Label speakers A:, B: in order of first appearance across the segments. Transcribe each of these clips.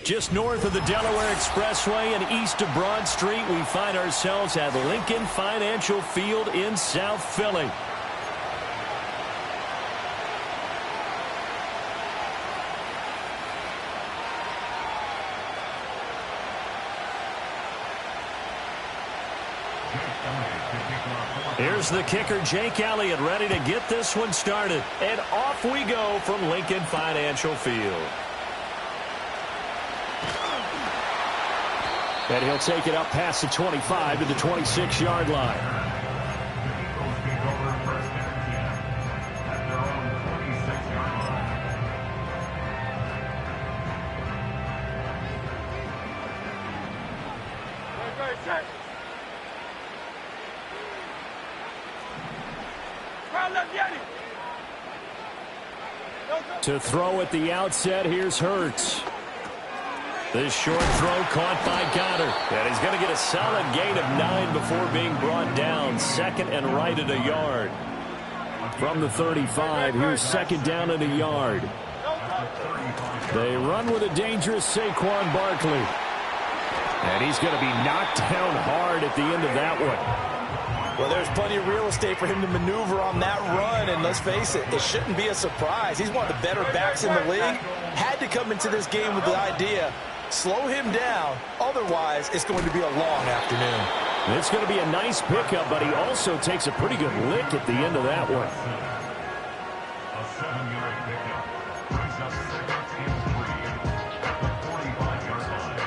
A: Just north of the Delaware Expressway and east of Broad Street, we find ourselves at Lincoln Financial Field in South Philly. Here's the kicker, Jake Elliott, ready to get this one started. And off we go from Lincoln Financial Field. And he'll take it up past the 25 to the 26-yard line. To throw at the outset, here's Hurts. This short throw caught by Goddard. And he's going to get a solid gain of 9 before being brought down. Second and right at a yard. From the 35, here's second down and a yard. They run with a dangerous Saquon Barkley. And he's going to be knocked down hard at the end of that one.
B: Well, there's plenty of real estate for him to maneuver on that run, and let's face it, it shouldn't be a surprise. He's one of the better backs in the league. Had to come into this game with the idea, slow him down, otherwise it's going to be a long afternoon.
A: It's going to be a nice pickup, but he also takes a pretty good lick at the end of that one.
C: A 7-yard pickup brings us 2nd and 3 at the 45-yard line.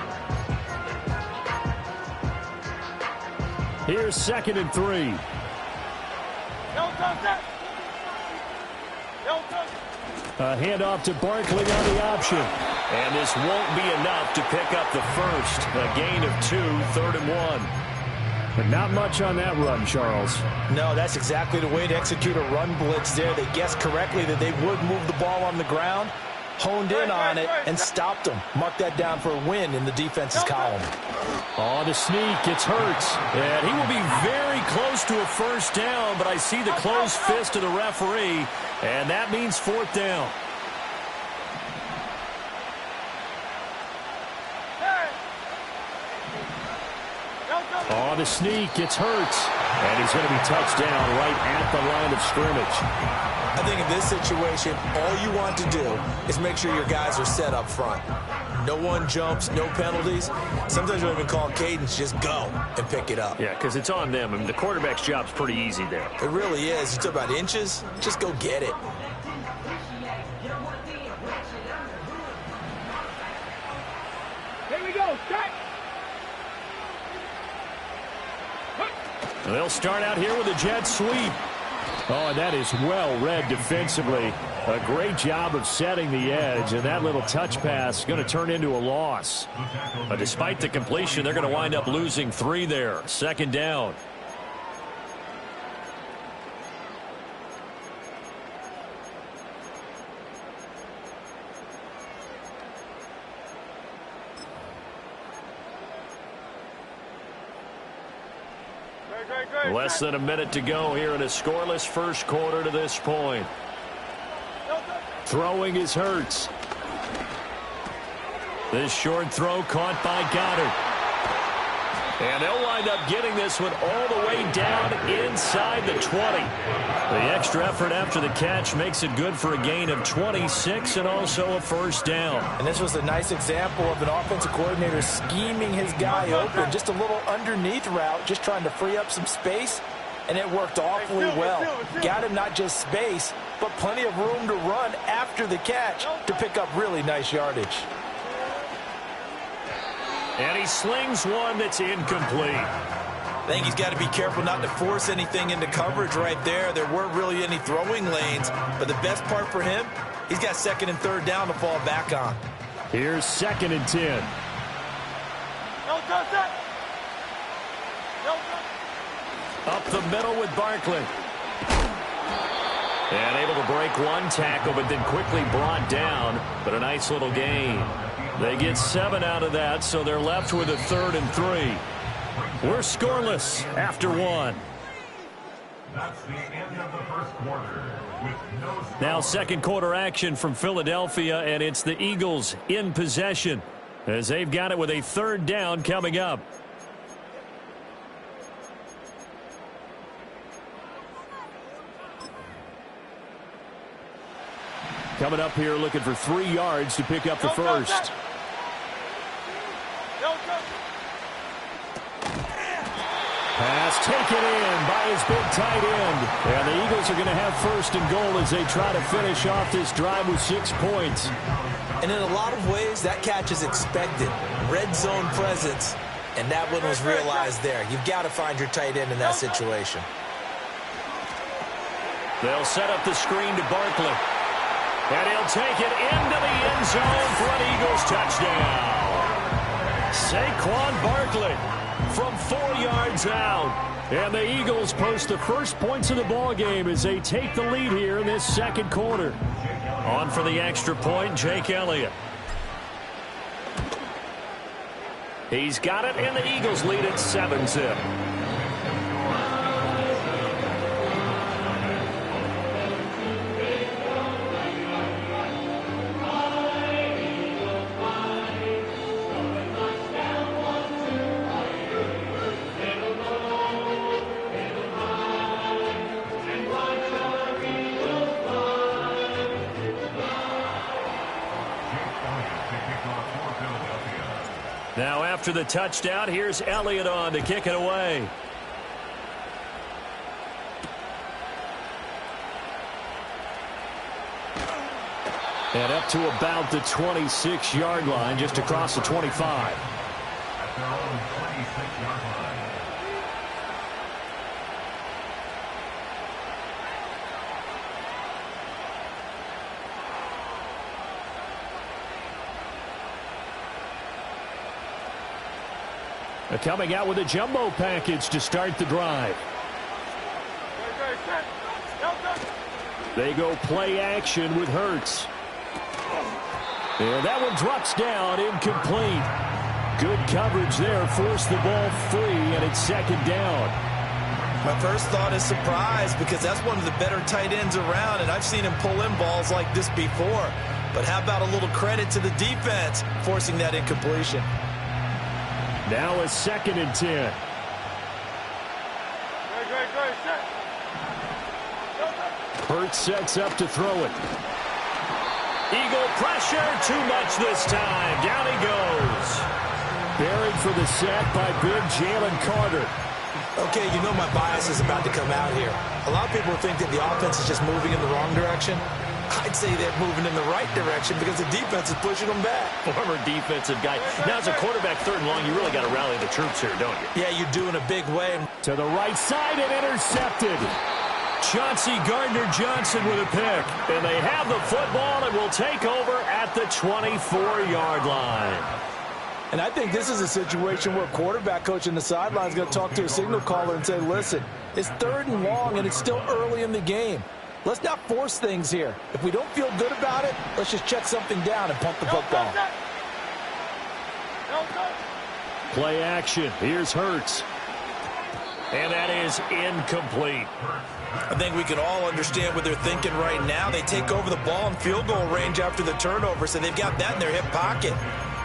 A: Here's 2nd and 3. A handoff to Barkley on the option. And this won't be enough to pick up the first. A gain of 2, 3rd and 1. But not much on that run, Charles.
B: No, that's exactly the way to execute a run blitz there. They guessed correctly that they would move the ball on the ground, honed in on it, and stopped them. Mark that down for a win in the defense's column.
A: On the sneak, it's Hurts. And he will be very close to a first down, but I see the closed fist of the referee, and that means 4th down. On the sneak, it's Hurts. And he's going to be touched down right at the line of scrimmage.
B: I think in this situation, all you want to do is make sure your guys are set up front. No one jumps, no penalties. Sometimes you don't even call cadence, just go and pick it up.
A: Yeah, because it's on them. I mean, the quarterback's job's pretty easy there.
B: It really is. You talk about inches, just go get it.
D: Here we go, set.
A: They'll start out here with a jet sweep. Oh, and that is well read defensively. A great job of setting the edge, and that little touch pass is going to turn into a loss. But despite the completion, they're going to wind up losing 3 there. 2nd down. Less than a minute to go here in a scoreless first quarter to this point. Throwing is Hurts. This short throw caught by Goddard. And they'll wind up getting this one all the way down inside the 20. The extra effort after the catch makes it good for a gain of 26 and also a first down.
B: And this was a nice example of an offensive coordinator scheming his guy open. Just a little underneath route, just trying to free up some space, and it worked awfully well. Got him not just space, but plenty of room to run after the catch to pick up really nice yardage.
A: And he slings one that's incomplete.
B: I think he's got to be careful not to force anything into coverage right there. There weren't really any throwing lanes, but the best part for him, he's got 2nd and 3rd down to fall back on.
A: Here's 2nd and 10. Up the middle with Barkley. And able to break one tackle, but then quickly brought down. But a nice little gain. They get 7 out of that, so they're left with a 3rd and 3. We're scoreless after 1.
C: That's the end of the first quarter. With no
A: now 2nd quarter action from Philadelphia, and it's the Eagles in possession. as they've got it with a third down coming up. Coming up here looking for 3 yards to pick up the first. Pass taken in by his big tight end. And the Eagles are going to have first and goal as they try to finish off this drive with 6 points.
B: And in a lot of ways, that catch is expected. Red zone presence, and that one was realized there. You've got to find your tight end in that situation.
A: They'll set up the screen to Barkley. And he'll take it into the end zone for an Eagles touchdown. Saquon Barkley from 4 yards out. And the Eagles post the first points of the ball game as they take the lead here in this second quarter. On for the extra point, Jake Elliott. He's got it, and the Eagles lead at 7-zip. Now after the touchdown, here's Elliott on to kick it away. And up to about the 26-yard line, just across the 25.
C: At their own 26-yard line.
A: Coming out with a jumbo package to start the drive. They go play action with Hurts. And that one drops down, incomplete. Good coverage there, forced the ball free, and it's second down.
B: My first thought is surprise, because that's one of the better tight ends around, and I've seen him pull in balls like this before. But how about a little credit to the defense forcing that incompletion?
A: Now a 2nd and 10. Hurts sets up to throw it. Eagle pressure, too much this time. Down he goes. Buried for the sack by big Jalen Carter.
B: Okay, you know my bias is about to come out here. A lot of people think that the offense is just moving in the wrong direction. I'd say they're moving in the right direction because the defense is pushing them back.
A: Former defensive guy. Now, as a quarterback, 3rd and long, you really got to rally the troops here, don't you?
B: Yeah, you do in a big way.
A: To the right side and intercepted. Chauncey Gardner-Johnson with a pick. And they have the football and will take over at the 24-yard line.
B: And I think this is a situation where quarterback coach in the sideline is going to talk to a signal caller and say, listen, it's 3rd and long and it's still early in the game. Let's not force things here. If we don't feel good about it, let's just check something down and pump the football.
A: Play action. Here's Hurts. And that is incomplete.
B: I think we can all understand what they're thinking right now. They take over the ball in field goal range after the turnover, so they've got that in their hip pocket.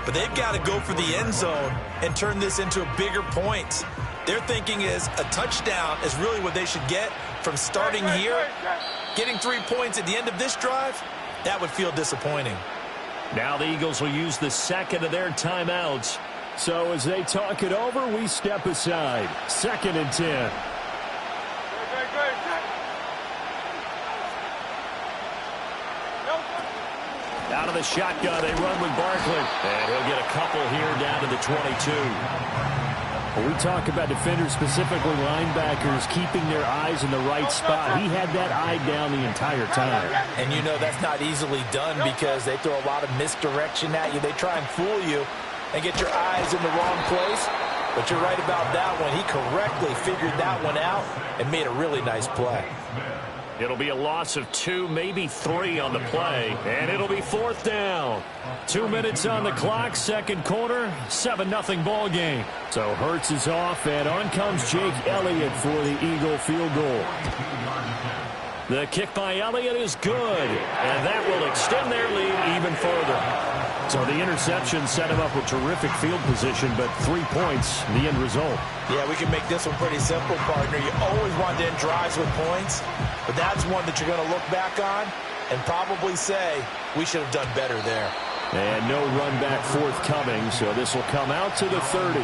B: But they've got to go for the end zone and turn this into a bigger points. Their thinking is a touchdown is really what they should get from starting here. Getting 3 points at the end of this drive, that would feel disappointing.
A: Now the Eagles will use the 2nd of their timeouts. So as they talk it over, we step aside. 2nd and 10. Out of the shotgun, they run with Barkley. And he'll get a couple here down to the 22. When we talk about defenders, specifically linebackers, keeping their eyes in the right spot, he had that eye down the entire time.
B: And you know that's not easily done because they throw a lot of misdirection at you. They try and fool you and get your eyes in the wrong place. But you're right about that one. He correctly figured that one out and made a really nice play.
A: It'll be a loss of 2, maybe 3 on the play, and it'll be 4th down. 2 minutes on the clock, 2nd quarter, 7-0 ball game. So Hurts is off, and on comes Jake Elliott for the Eagle field goal. The kick by Elliott is good, and that will extend their lead even further. So the interception set him up with terrific field position, but 3 points, the end result.
B: Yeah, we can make this one pretty simple, partner. You always want to end drives with points, but that's one that you're going to look back on and probably say, we should have done better there.
A: And no run back forthcoming, so this will come out to the 30.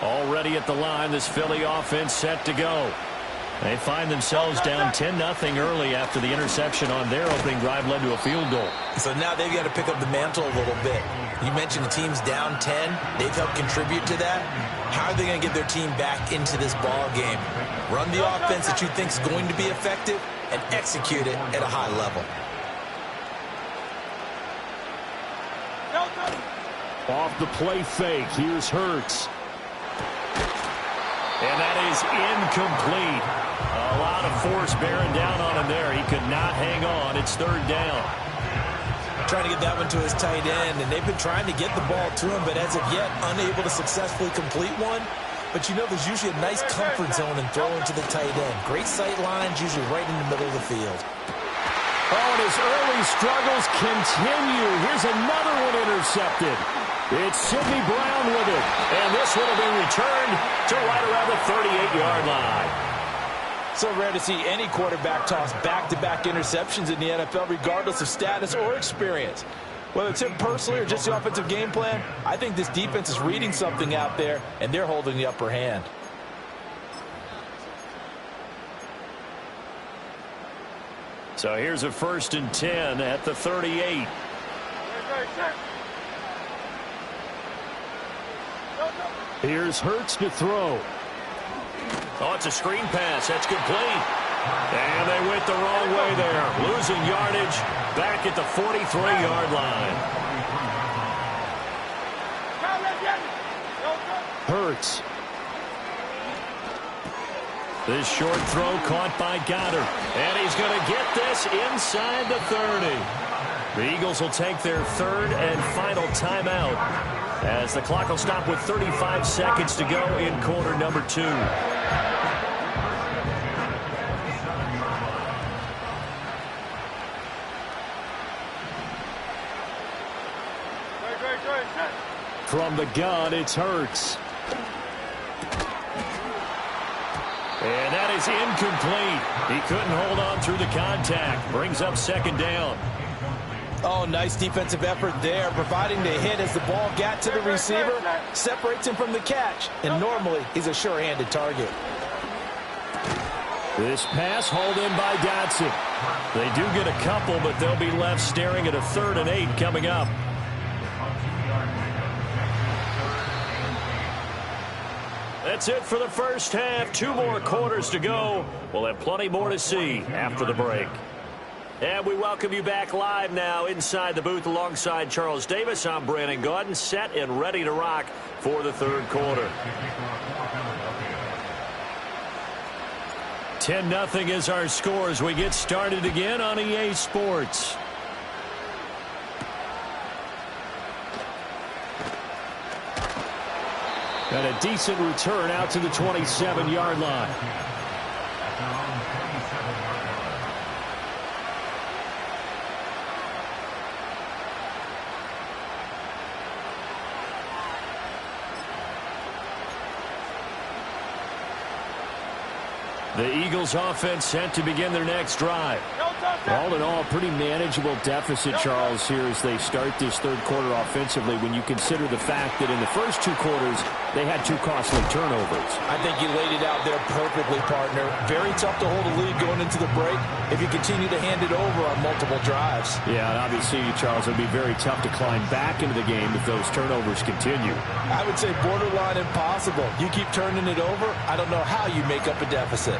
A: Already at the line, this Philly offense set to go. They find themselves down 10-0 early after the interception on their opening drive led to a field goal.
B: So now they've got to pick up the mantle a little bit. You mentioned the team's down 10. They've helped contribute to that. How are they going to get their team back into this ball game? Run the offense that you think is going to be effective and execute it at a high level.
A: Off the play fake, here's Hurts. And that is incomplete. A lot of force bearing down on him there. He could not hang on. It's third down.
B: Trying to get that one to his tight end, and they've been trying to get the ball to him, but as of yet, unable to successfully complete one. But you know there's usually a nice comfort zone in throwing to the tight end. Great sight lines, usually right in the middle of the field.
A: Oh, and his early struggles continue. Here's another one intercepted. It's Sidney Brown with it. And this one will be returned to right around the 38-yard line.
B: So rare to see any quarterback toss back-to-back interceptions in the NFL, regardless of status or experience. Whether it's him personally or just the offensive game plan, I think this defense is reading something out there, and they're holding the upper hand.
A: So here's a 1st and 10 at the 38. Here's Hurts to throw. Oh, it's a screen pass. That's complete. And they went the wrong way there. Losing yardage back at the 43-yard line. Hurts. This short throw caught by Goddard. And he's going to get this inside the 30. The Eagles will take their third and final timeout as the clock will stop with 35 seconds to go in quarter number 2. From the gun, it's Hurts. And that is incomplete. He couldn't hold on through the contact. Brings up 2nd down.
B: Oh, nice defensive effort there, providing the hit as the ball got to the receiver, separates him from the catch, and normally he's a sure-handed target.
A: This pass hauled in by Dotson. They do get a couple, but they'll be left staring at a 3rd and 8 coming up. That's it for the first half. 2 more quarters to go. We'll have plenty more to see after the break. And we welcome you back live now inside the booth alongside Charles Davis. I'm Brandon Gaudin, set and ready to rock for the 3rd quarter. 10-0 is our score as we get started again on EA Sports. And a decent return out to the 27-yard line. The Eagles offense set to begin their next drive. All in all, pretty manageable deficit, Charles, here as they start this 3rd quarter offensively when you consider the fact that in the first 2 quarters, they had 2 costly turnovers.
B: I think you laid it out there perfectly, partner. Very tough to hold a lead going into the break if you continue to hand it over on multiple drives.
A: Yeah, and obviously, Charles, it would be very tough to climb back into the game if those turnovers continue.
B: I would say borderline impossible. You keep turning it over, I don't know how you make up a deficit.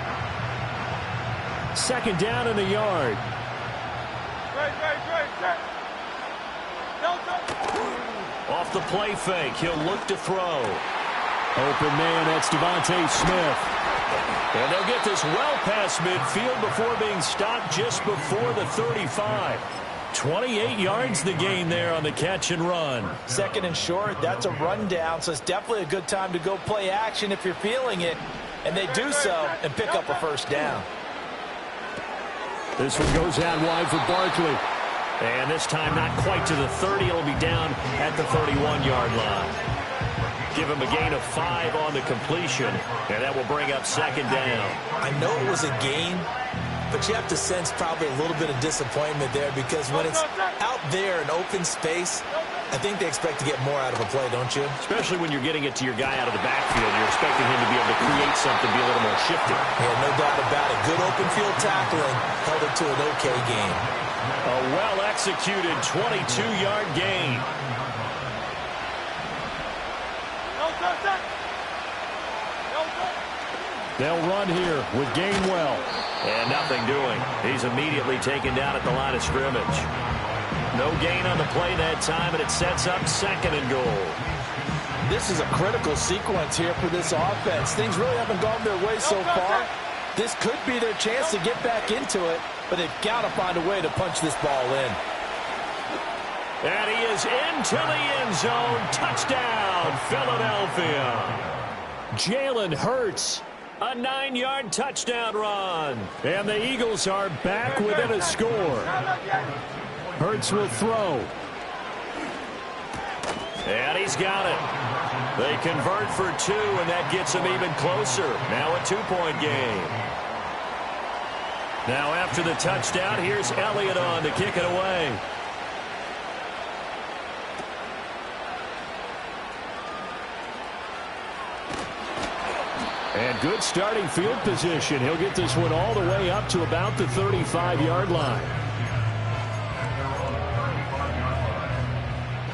A: 2nd down in the yard. Off the play fake, he'll look to throw. Open man, that's Devontae Smith. And they'll get this well past midfield before being stopped just before the 35. 28 yards the gain there on the catch and run.
B: Second and short, that's a rundown, so it's definitely a good time to go play action if you're feeling it. And they do so and pick up a first down.
A: This one goes out wide for Barkley. And this time not quite to the 30. It'll be down at the 31-yard line. Give him a gain of 5 on the completion, and that will bring up second down.
B: I know it was a gain, but you have to sense probably a little bit of disappointment there because when it's out there in open space, I think they expect to get more out of a play, don't you?
A: Especially when you're getting it to your guy out of the backfield. You're expecting him to be able to create something, be a little more shifty.
B: Yeah, no doubt about it. Good open field tackling held it to an okay game.
A: A well-executed 22-yard gain. They'll run here with Gainwell. And nothing doing. He's immediately taken down at the line of scrimmage. No gain on the play that time, and it sets up second and goal.
B: This is a critical sequence here for this offense. Things really haven't gone their way so far. This could be their chance to get back into it, but they've got to find a way to punch this ball in.
A: And he is into the end zone. Touchdown, Philadelphia. Jalen Hurts. A 9-yard touchdown run. And the Eagles are back within a score. Hurts will throw. And he's got it. They convert for 2, and that gets them even closer. Now a 2-point game. Now after the touchdown, here's Elliott on to kick it away. And good starting field position. He'll get this one all the way up to about the 35-yard line.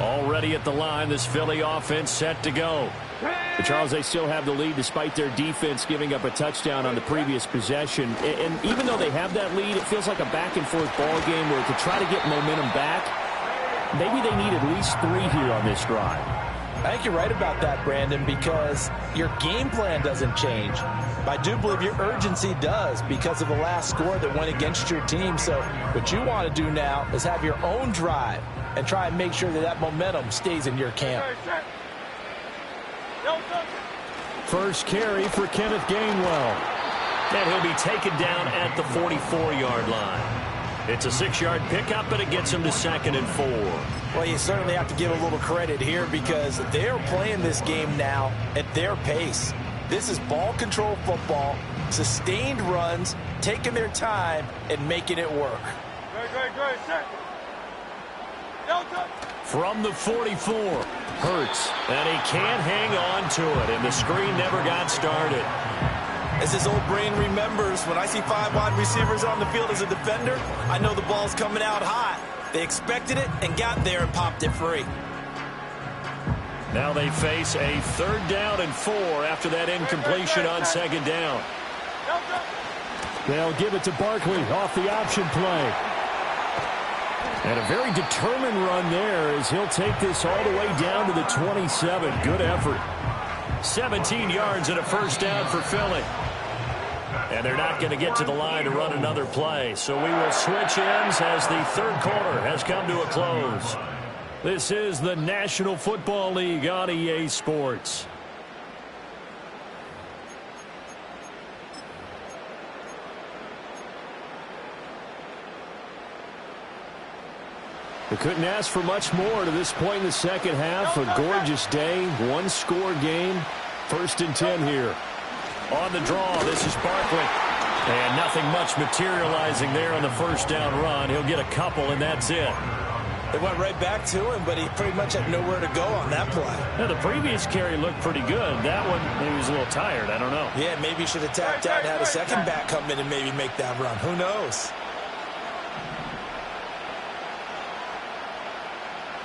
A: Already at the line, this Philly offense set to go. But Charles, they still have the lead despite their defense giving up a touchdown on the previous possession. And even though they have that lead, it feels like a back-and-forth ball game where to try to get momentum back, maybe they need at least 3 here on this drive.
B: I think you're right about that, Brandon, because your game plan doesn't change. I do believe your urgency does because of the last score that went against your team. So what you want to do now is have your own drive and try and make sure that that momentum stays in your camp.
A: First carry for Kenneth Gainwell. And he'll be taken down at the 44-yard line. It's a 6-yard pickup, but it gets him to 2nd and 4.
B: Well, you certainly have to give a little credit here because they're playing this game now at their pace. This is ball control football, sustained runs, taking their time and making it work.
D: Great, set.
A: From the 44, Hurts, and he can't hang on to it, and the screen never got started.
B: As his old brain remembers, when I see 5 wide receivers on the field as a defender, I know the ball's coming out hot. They expected it and got there and popped it free.
A: Now they face a 3rd down and 4 after that incompletion on 2nd down. They'll give it to Barkley off the option play. And a very determined run there as he'll take this all the way down to the 27. Good effort. 17 yards and a first down for Philly. And they're not going to get to the line to run another play. So we will switch ends as the 3rd quarter has come to a close. This is the National Football League on EA Sports. We couldn't ask for much more to this point in the second half. A gorgeous day, 1-score game. 1st and 10 here. On the draw, this is Barkley. And nothing much materializing there on the first down run. He'll get a couple, and that's it.
B: It went right back to him, but he pretty much had nowhere to go on that play.
A: Now, the previous carry looked pretty good. That one, maybe he was a little tired. I don't know.
B: Yeah, maybe he should have tapped out and had a second back come in and maybe make that run. Who knows?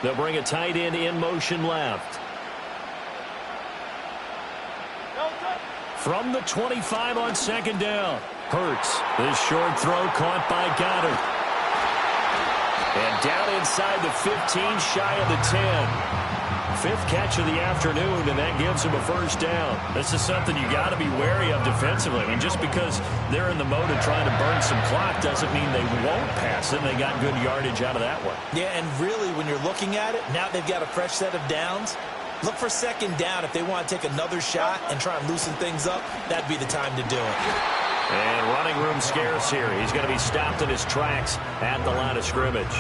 A: They'll bring a tight end in motion left. From the 25 on 2nd down. Hurts. This short throw caught by Goddard. And down inside the 15, shy of the 10. Fifth catch of the afternoon, and that gives him a first down. This is something you got to be wary of defensively. I mean, just because they're in the mode of trying to burn some clock doesn't mean they won't pass it. They got good yardage out of that one.
B: Yeah, and really, when you're looking at it, now they've got a fresh set of downs. Look for second down. If they want to take another shot and try and loosen things up, that'd be the time to do it.
A: And running room scarce here. He's going to be stopped in his tracks at the line of scrimmage.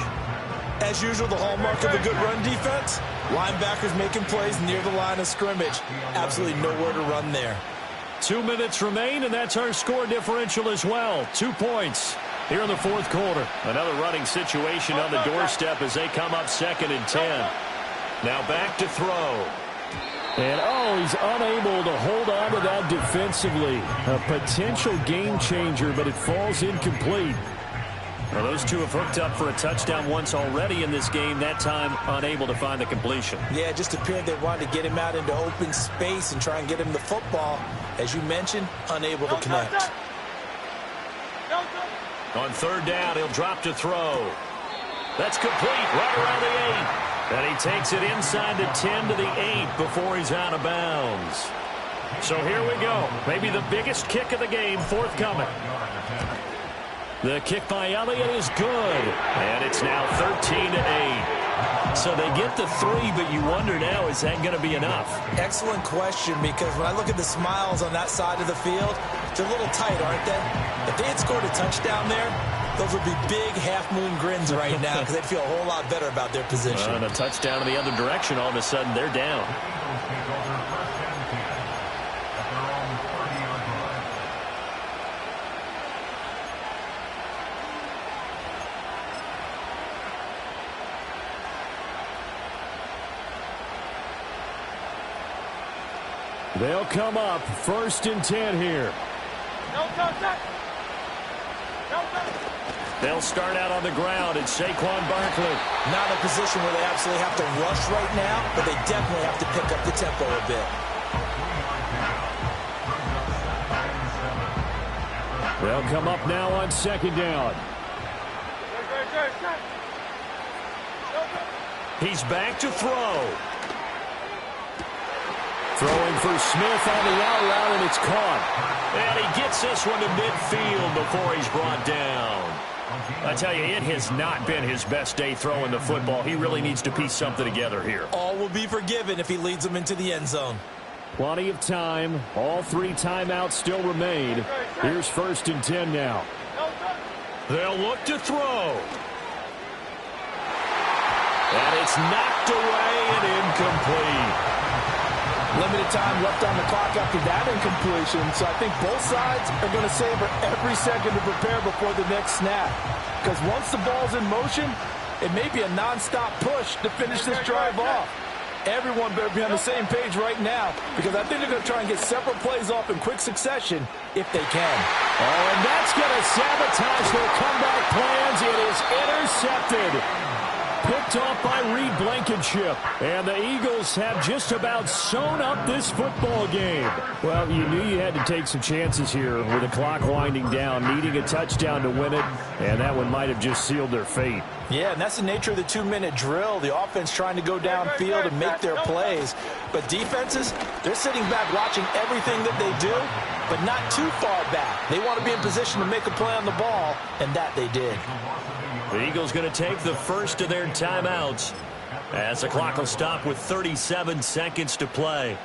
B: As usual, the hallmark of a good run defense, linebackers making plays near the line of scrimmage. Absolutely nowhere to run there.
A: 2 minutes remain, and that's our score differential as well. 2 points here in the fourth quarter. Another running situation on the doorstep as they come up 2nd and 10. Now back to throw.
E: And, he's unable to hold on to that defensively. A potential game changer, but it falls incomplete.
A: Well, those two have hooked up for a touchdown once already in this game, that time unable to find the completion.
B: Yeah, it just appeared they wanted to get him out into open space and try and get him the football. As you mentioned, unable to connect.
A: On 3rd down, he'll drop to throw. That's complete right around the 8. And he takes it inside the 10 to the 8 before he's out of bounds. So here we go. Maybe the biggest kick of the game forthcoming. The kick by Elliott is good. And it's now 13 to 8. So they get the 3, but you wonder now, is that going to be enough?
B: Excellent question, because when I look at the smiles on that side of the field, they're a little tight, aren't they? If they had scored a touchdown there, those would be big half-moon grins right now because they'd feel a whole lot better about their position.
A: And a touchdown in the other direction, all of a sudden they're down.
E: They'll come up 1st and 10 here.
A: They'll start out on the ground. It's Saquon Barkley.
B: Not a position where they absolutely have to rush right now, but they definitely have to pick up the tempo a bit.
E: They'll come up now on 2nd down.
A: He's back to throw.
E: Throwing for Smith on the out route, and it's caught.
A: And he gets this one to midfield before he's brought down. I tell you, it has not been his best day throwing the football. He really needs to piece something together here.
B: All will be forgiven if he leads them into the end zone.
E: Plenty of time. All 3 timeouts still remain. Here's 1st and 10 now.
A: They'll look to throw. And it's knocked away and incomplete.
B: Limited time left on the clock after that incompletion, so I think both sides are going to savor every second to prepare before the next snap. Because once the ball's in motion, it may be a nonstop push to finish this drive off. Everyone better be on the same page right now, because I think they're going to try and get several plays off in quick succession if they can.
E: Oh, and that's going to sabotage their comeback plans. It is intercepted. Picked off by Reed Blankenship. And the Eagles have just about sewn up this football game. Well, you knew you had to take some chances here with the clock winding down, needing a touchdown to win it, and that one might have just sealed their fate.
B: Yeah, and that's the nature of the 2-minute drill. The offense trying to go downfield and make their plays. But defenses, they're sitting back watching everything that they do, but not too far back. They want to be in position to make a play on the ball, and that they did.
A: The Eagles going to take the first of their timeouts as the clock will stop with 37 seconds to play.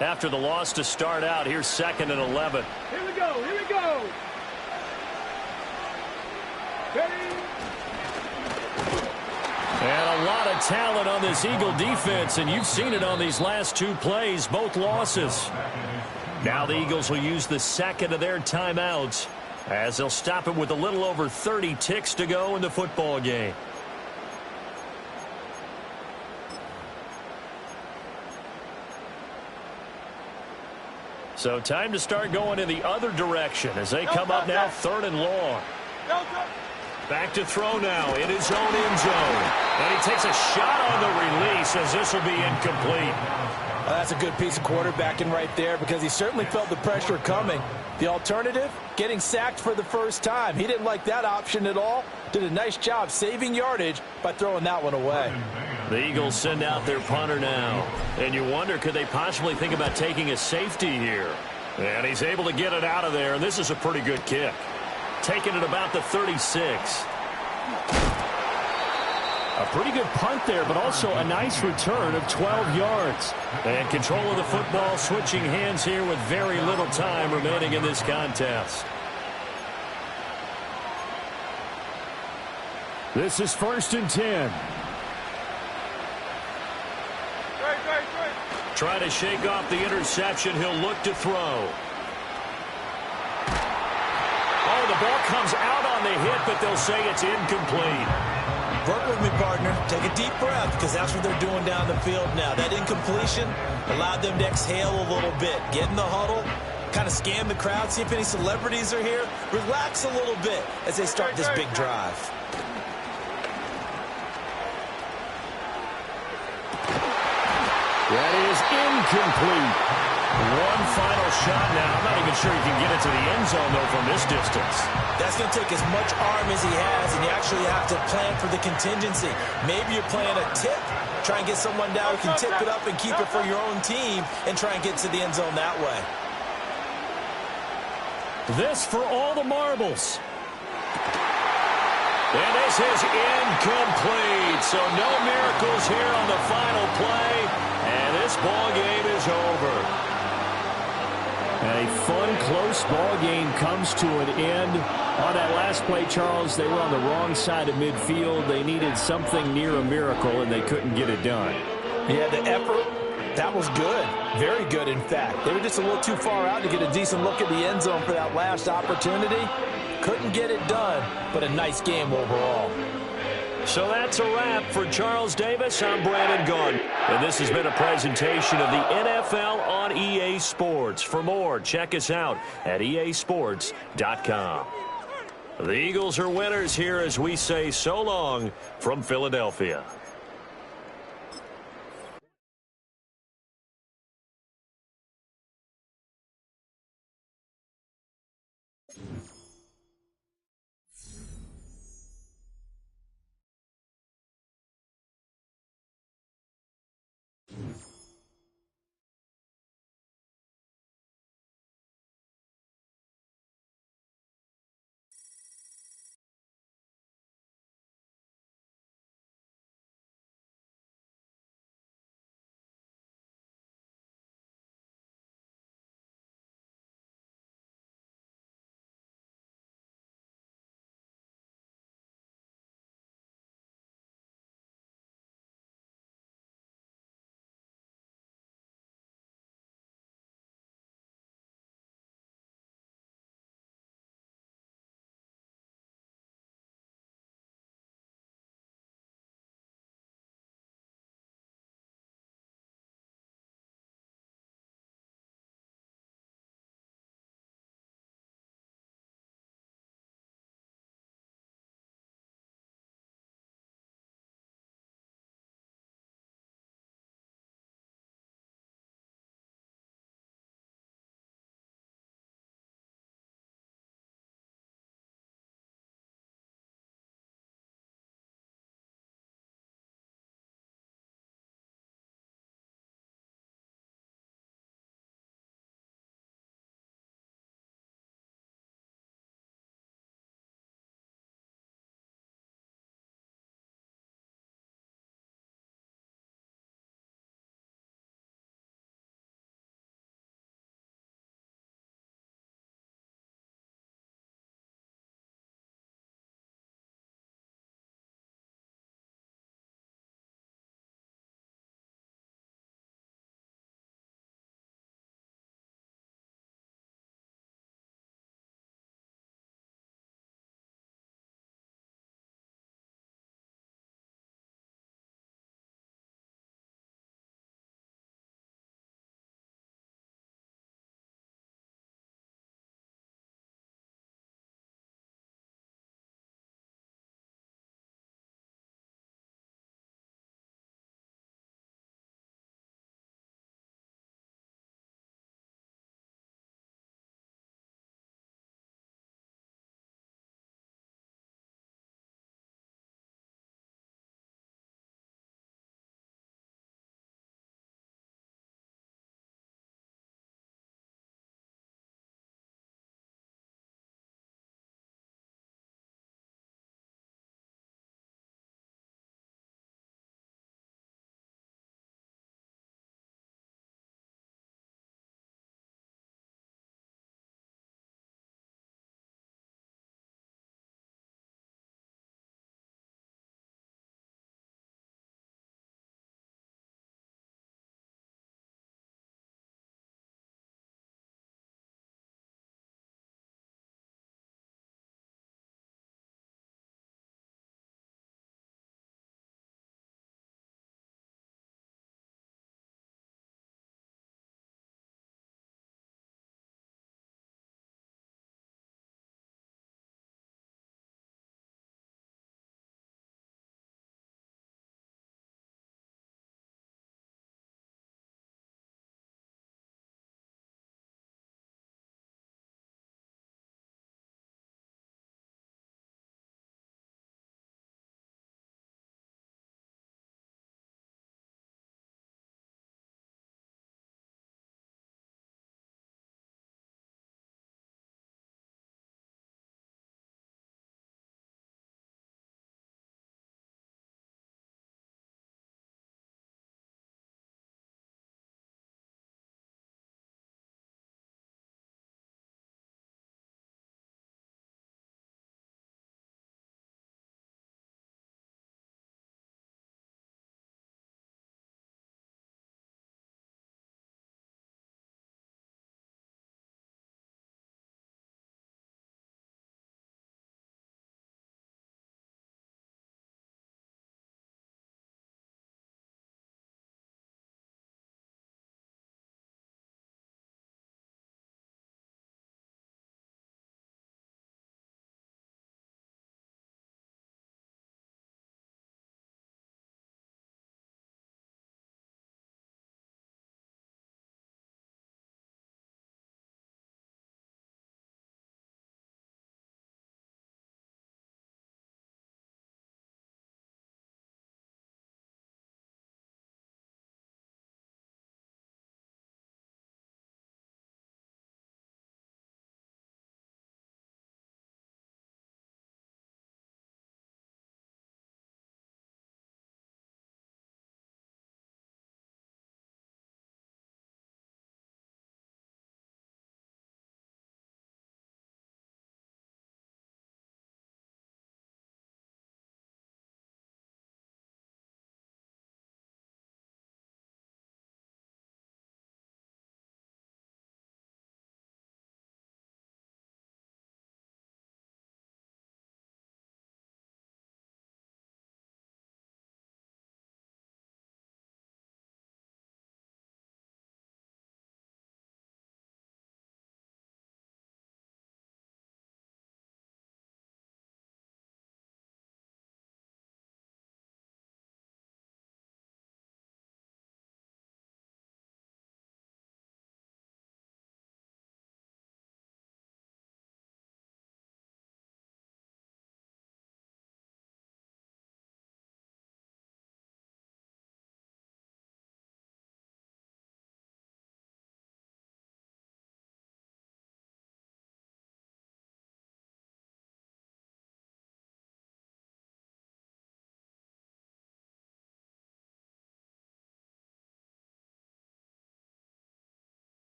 A: After the loss to start out, here's 2nd and 11.
D: Here we go, here we go. Ready?
A: And a lot of talent on this Eagle defense, and you've seen it on these last 2 plays, both losses. Now the Eagles will use the 2nd of their timeouts as they'll stop it with a little over 30 ticks to go in the football game. So time to start going in the other direction as they come up now 3rd and long. Back to throw now in his own end zone. And he takes a shot on the release as this will be incomplete.
B: Well, that's a good piece of quarterbacking right there because he certainly felt the pressure coming. The alternative, getting sacked for the first time. He didn't like that option at all. Did a nice job saving yardage by throwing that one away.
A: The Eagles send out their punter now. And you wonder, could they possibly think about taking a safety here? And he's able to get it out of there, and this is a pretty good kick. Taking it about the 36.
E: A pretty good punt there, but also a nice return of 12 yards.
A: And control of the football, switching hands here with very little time remaining in this contest.
E: This is 1st and 10.
A: Trying to shake off the interception. He'll look to throw. Oh, the ball comes out on the hit, but they'll say it's incomplete.
B: Work with me, partner. Take a deep breath, because that's what they're doing down the field now. That incompletion allowed them to exhale a little bit. Get in the huddle, kind of scan the crowd, see if any celebrities are here. Relax a little bit as they start this big drive.
E: That is incomplete.
A: One final shot now. I'm not even sure he can get into the end zone, though, from this distance.
B: That's going to take as much arm as he has, and you actually have to plan for the contingency. Maybe you're playing a tip, try and get someone down who can tip it up and keep it for your own team and try and get to the end zone that way.
E: This for all the marbles.
A: And this is incomplete. So no miracles here on the final play. And this ball game is over.
E: A fun, close ball game comes to an end. On that last play, Charles, they were on the wrong side of midfield. They needed something near a miracle, and they couldn't get it done.
B: Yeah, the effort, that was good. Very good, in fact. They were just a little too far out to get a decent look at the end zone for that last opportunity. Couldn't get it done, but a nice game overall.
A: So that's a wrap for Charles Davis. I'm Brandon Gaudin. And this has been a presentation of the NFL on EA Sports. For more, check us out at easports.com. The Eagles are winners here as we say so long from Philadelphia.